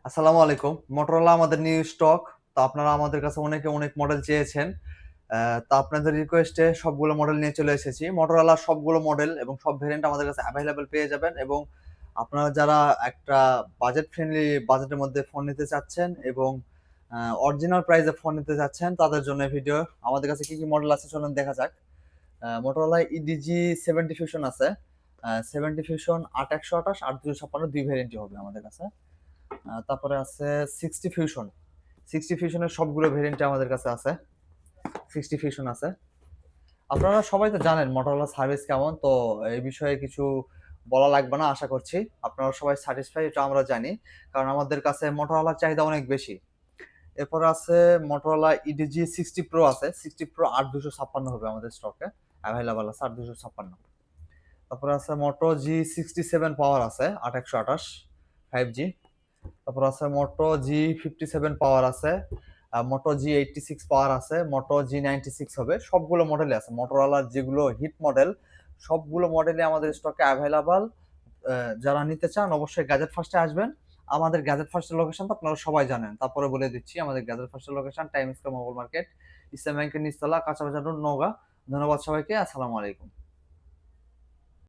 আসসালামু আলাইকুম। মোটরোলা আমাদের নিউ স্টক। তো আপনারা আমাদের কাছে অনেকে অনেক মডেল চেয়েছেন। তো আপনাদের রিকোয়েস্টে সবগুলো মডেল নিয়ে চলে এসেছি। মোটরোলার সবগুলো মডেল এবং সব ভেরিয়েন্ট আমাদের কাছে এভেইলেবল পেয়ে যাবেন এবং আপনারা যারা একটা বাজেট ফ্রেন্ডলি বাজেটের মধ্যে ফোন নিতে চাচ্ছেন এবং অরিজিনাল প্রাইসে ফোন নিতে চাচ্ছেন তাদের জন্য এই ভিডিও। আমাদের কাছে কি মডেল আছে চলুন দেখা যাক। মোটরোলা ইডিজি 70 ফিউশন আছে। 70 ফিউশন ৮ ১২৮, ৮ ২৫৬ ২ ভেরিয়েন্টই হবে আমাদের কাছে। তারপরে আছে 60 ফিউশন। 60 ফিউশনের সবগুলো ভেরিয়েন্ট আমাদের কাছে আছে। 60 ফিউশন আছে। আপনারা সবাই তো জানেন মোটরোলা সার্ভিস কেমন, তো এই বিষয়ে কিছু বলা লাগবে না আশা করছি। আপনারা সবাই স্যাটিসফাই এটা আমরা জানি। কারণ আমাদের কাছে মোটরোলার চাহিদা অনেক বেশি। এরপর আছে মোটরোলা ইডিজি 60 প্রো আছে। 60 প্রো ৮ ২৫৬ হবে আমাদের স্টকে। এভেইলেবল আছে ৮ ২৫৬। তারপরে আছে মোটো জি 67 পাওয়ার আছে ৮ ১২৮ 5G। তারপর আছে মোটো জি 57 পাওয়ার আছে, মোটো জি 86 পাওয়ার আছে, মোটো জি 96 হবে। সবগুলো মডেলই আছে। মোটরোলার যেগুলো হিট মডেল সবগুলো মডেলই আমাদের স্টকে অ্যাভেলেবল। যারা নিতে চান অবশ্যই গ্যাজেট ফার্স্টে আসবেন। আমাদের গ্যাজেট ফার্স্টের লোকেশন তো আপনারা সবাই জানেন। তারপরে বলে দিচ্ছি আমাদের গ্যাজেট ফার্স্টের location Times Square mobile market, ইসলাম ব্যাংকের নিচতলা, কাঁচা বাজার রোড, নওগাঁ। ধন্যবাদ সবাইকে। আসসালামু আলাইকুম।